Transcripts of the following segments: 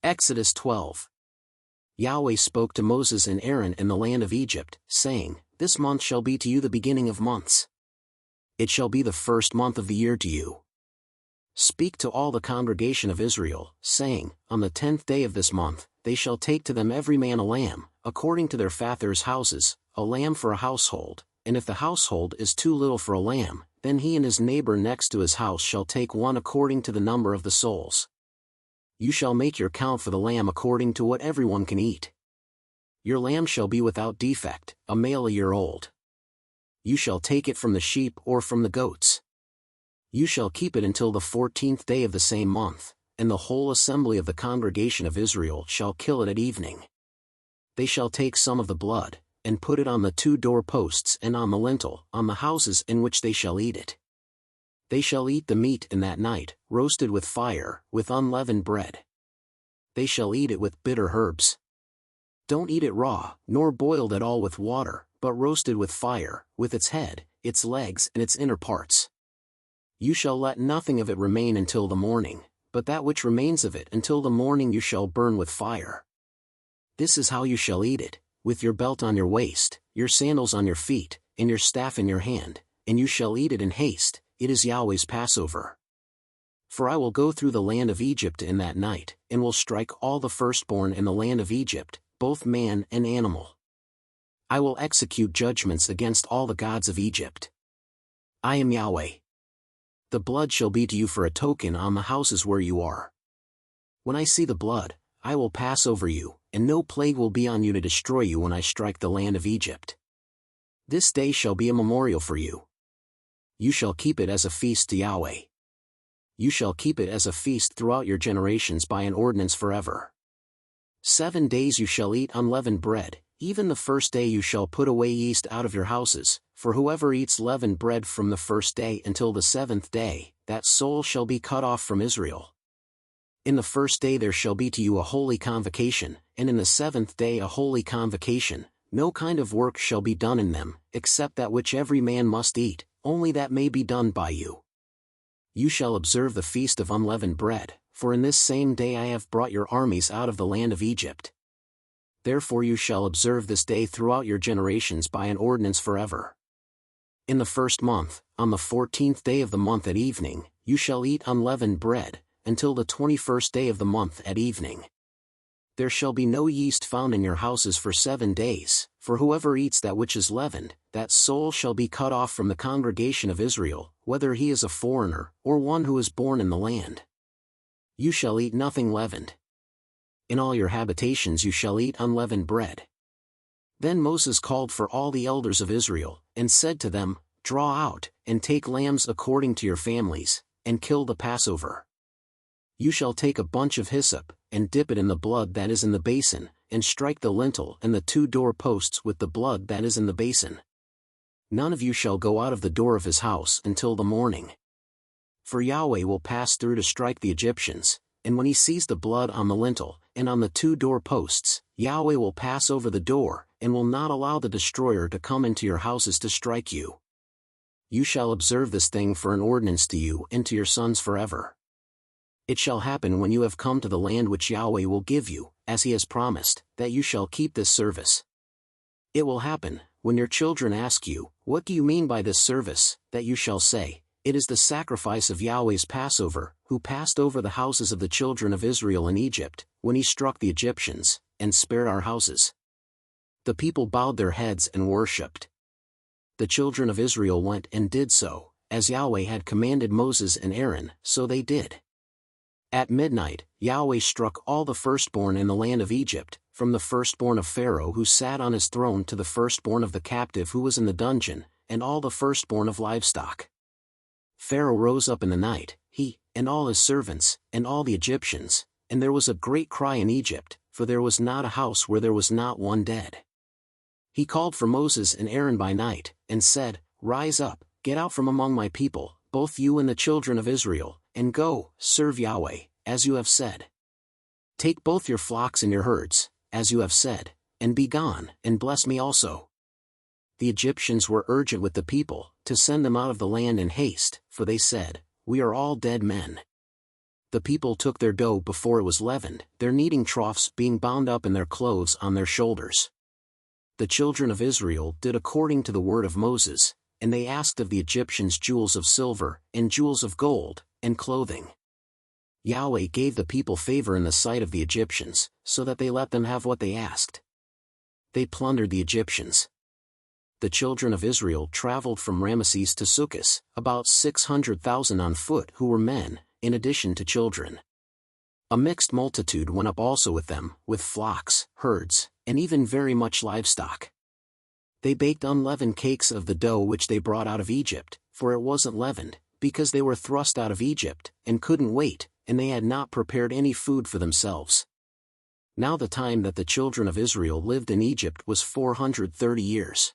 Exodus 12. Yahweh spoke to Moses and Aaron in the land of Egypt, saying, This month shall be to you the beginning of months. It shall be the first month of the year to you. Speak to all the congregation of Israel, saying, On the 10th day of this month, they shall take to them every man a lamb, according to their fathers' houses, a lamb for a household, and if the household is too little for a lamb, then he and his neighbor next to his house shall take one according to the number of the souls. You shall make your count for the lamb according to what everyone can eat. Your lamb shall be without defect, a male a year old. You shall take it from the sheep or from the goats. You shall keep it until the 14th day of the same month, and the whole assembly of the congregation of Israel shall kill it at evening. They shall take some of the blood, and put it on the 2 doorposts and on the lintel, on the houses in which they shall eat it. They shall eat the meat in that night, roasted with fire, with unleavened bread. They shall eat it with bitter herbs. Don't eat it raw, nor boiled at all with water, but roasted with fire, with its head, its legs and its inner parts. You shall let nothing of it remain until the morning, but that which remains of it until the morning you shall burn with fire. This is how you shall eat it, with your belt on your waist, your sandals on your feet, and your staff in your hand, and you shall eat it in haste. It is Yahweh's Passover. For I will go through the land of Egypt in that night, and will strike all the firstborn in the land of Egypt, both man and animal. I will execute judgments against all the gods of Egypt. I am Yahweh. The blood shall be to you for a token on the houses where you are. When I see the blood, I will pass over you, and no plague will be on you to destroy you when I strike the land of Egypt. This day shall be a memorial for you. You shall keep it as a feast to Yahweh. You shall keep it as a feast throughout your generations by an ordinance forever. 7 days you shall eat unleavened bread, even the first day you shall put away yeast out of your houses, for whoever eats leavened bread from the first day until the 7th day, that soul shall be cut off from Israel. In the first day there shall be to you a holy convocation, and in the 7th day a holy convocation. No kind of work shall be done in them, except that which every man must eat, only that may be done by you. You shall observe the feast of unleavened bread, for in this same day I have brought your armies out of the land of Egypt. Therefore you shall observe this day throughout your generations by an ordinance forever. In the first month, on the 14th day of the month at evening, you shall eat unleavened bread, until the 21st day of the month at evening. There shall be no yeast found in your houses for 7 days, for whoever eats that which is leavened, that soul shall be cut off from the congregation of Israel, whether he is a foreigner, or one who is born in the land. You shall eat nothing leavened. In all your habitations you shall eat unleavened bread. Then Moses called for all the elders of Israel, and said to them, Draw out, and take lambs according to your families, and kill the Passover. You shall take a bunch of hyssop, and dip it in the blood that is in the basin, and strike the lintel and the 2 doorposts with the blood that is in the basin. None of you shall go out of the door of his house until the morning. For Yahweh will pass through to strike the Egyptians, and when he sees the blood on the lintel, and on the 2 doorposts, Yahweh will pass over the door, and will not allow the destroyer to come into your houses to strike you. You shall observe this thing for an ordinance to you and to your sons forever. It shall happen when you have come to the land which Yahweh will give you, as he has promised, that you shall keep this service. It will happen, when your children ask you, What do you mean by this service, that you shall say, It is the sacrifice of Yahweh's Passover, who passed over the houses of the children of Israel in Egypt, when he struck the Egyptians, and spared our houses. The people bowed their heads and worshipped. The children of Israel went and did so, as Yahweh had commanded Moses and Aaron, so they did. At midnight, Yahweh struck all the firstborn in the land of Egypt, from the firstborn of Pharaoh who sat on his throne to the firstborn of the captive who was in the dungeon, and all the firstborn of livestock. Pharaoh rose up in the night, he, and all his servants, and all the Egyptians, and there was a great cry in Egypt, for there was not a house where there was not one dead. He called for Moses and Aaron by night, and said, Rise up, get out from among my people, both you and the children of Israel, and go, serve Yahweh, as you have said. Take both your flocks and your herds, as you have said, and be gone, and bless me also. The Egyptians were urgent with the people, to send them out of the land in haste, for they said, We are all dead men. The people took their dough before it was leavened, their kneading troughs being bound up in their clothes on their shoulders. The children of Israel did according to the word of Moses, and they asked of the Egyptians jewels of silver, and jewels of gold, and clothing. Yahweh gave the people favor in the sight of the Egyptians, so that they let them have what they asked. They plundered the Egyptians. The children of Israel traveled from Ramesses to Succoth, about 600,000 on foot who were men, in addition to children. A mixed multitude went up also with them, with flocks, herds, and even very much livestock. They baked unleavened cakes of the dough which they brought out of Egypt, for it wasn't leavened, because they were thrust out of Egypt, and couldn't wait, and they had not prepared any food for themselves. Now the time that the children of Israel lived in Egypt was 430 years.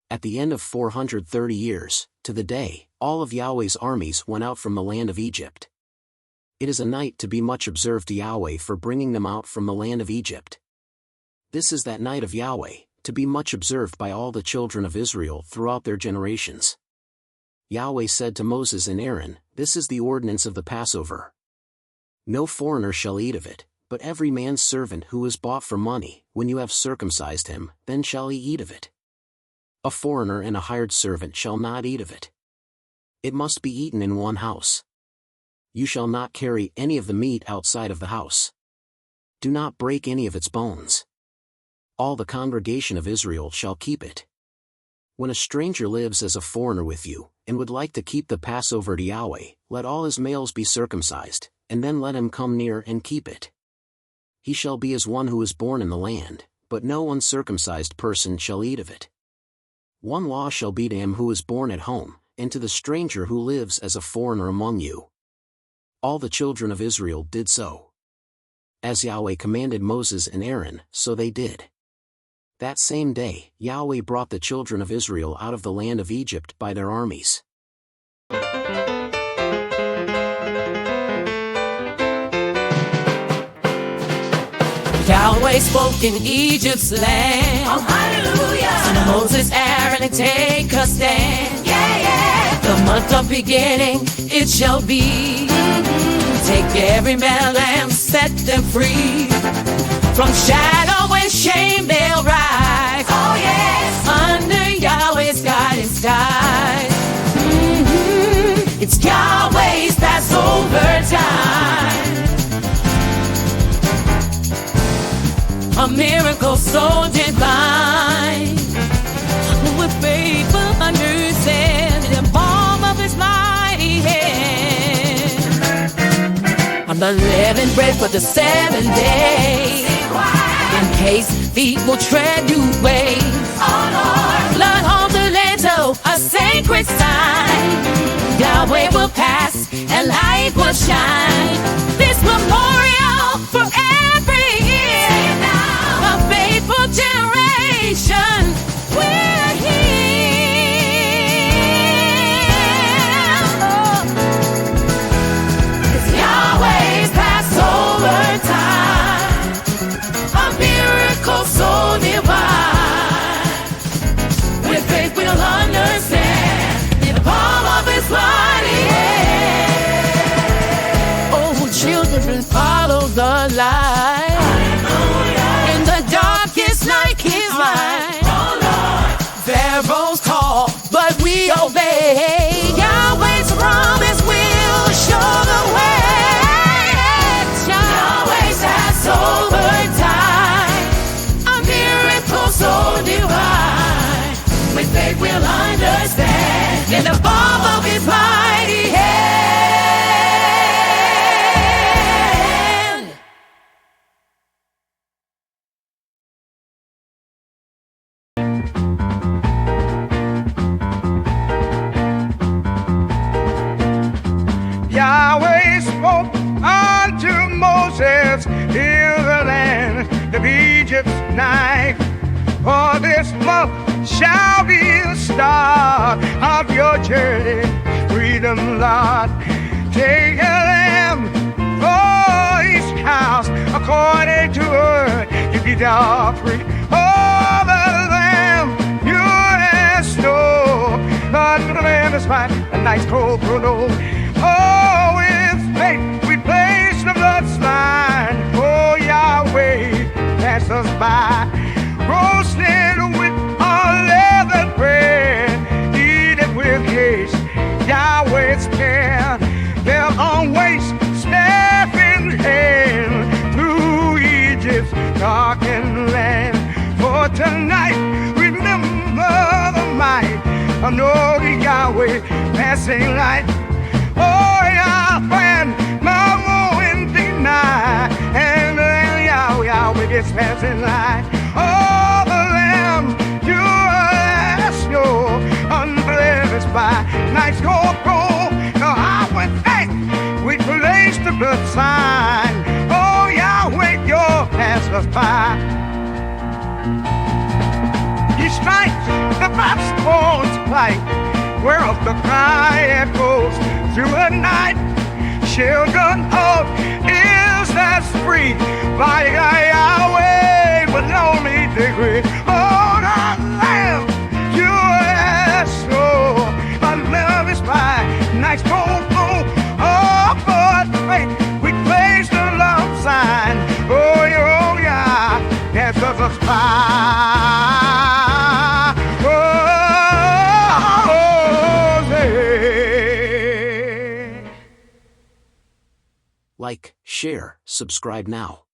At the end of 430 years, to the day, all of Yahweh's armies went out from the land of Egypt. It is a night to be much observed to Yahweh for bringing them out from the land of Egypt. This is that night of Yahweh, to be much observed by all the children of Israel throughout their generations. Yahweh said to Moses and Aaron, "This is the ordinance of the Passover. No foreigner shall eat of it, but every man's servant who is bought for money, when you have circumcised him, then shall he eat of it. A foreigner and a hired servant shall not eat of it. It must be eaten in one house. You shall not carry any of the meat outside of the house. Do not break any of its bones. All the congregation of Israel shall keep it. When a stranger lives as a foreigner with you, and would like to keep the Passover to Yahweh, let all his males be circumcised, and then let him come near and keep it. He shall be as one who is born in the land, but no uncircumcised person shall eat of it. One law shall be to him who is born at home, and to the stranger who lives as a foreigner among you." All the children of Israel did so. As Yahweh commanded Moses and Aaron, so they did. That same day, Yahweh brought the children of Israel out of the land of Egypt by their armies. Yahweh spoke in Egypt's land. Oh, hallelujah. So Moses, Aaron, and take a stand. Yeah, yeah. The month of beginning, it shall be. Take every man and set them free. From shadow and shame they'll rise. Oh, yes. Under Yahweh's guidance skies. It's Yahweh's Passover time. A miracle so divine. With faithful understand the palm of his mighty hand. I'm the living bread for the 7 days. In case feet will tread new ways. Oh, Lord. Blood on the lintel, a sacred sign. Yahweh will pass and light will shine. This memorial for every year. A faithful generation will hear. It's Yahweh's Passover time. A miracle so divine. With faith we'll understand. In the palm of his mighty hand. Oh, children, follow the light. In the darkest night, his light. Oh, Lord. Pharaoh's call, but we obey. Yahweh's promise will show the way. Yahweh's Passover time. A miracle so divine. With faith we'll understand. In the palm of his mighty hand. Yahweh spoke unto Moses, heal the land of Egypt's night. For this month shall be the start of your journey. Freedom, Lord. Take a lamb for each house, according to word. You be the offering. Oh, the lamb, you and snow. Lord, the lamb is fine, a nice cold bruno. Oh, with faith we play. passers-by, roasted with unleavened bread, eat it with haste, Yahweh's care. They'll always step in hand through Egypt's darkened land. For tonight, remember the might of no Yahweh passing light. Oh, Yahweh, my ruin deny, and Yahweh gets passing light. Oh, the Lamb, you ask your unblemished by night's gold gold. No, I would think we placed the blood sign. Oh, Yahweh, your passers-by. He strikes the backbone's plight, whereof the cry echoes through the night. Children of Israel's free by Yahweh with only degree. Oh, the Lamb, you ask so, my love is by night's gold gold. Oh, but faith, we place the love sign. Oh, yeah, that's a spy. Like, share, subscribe now.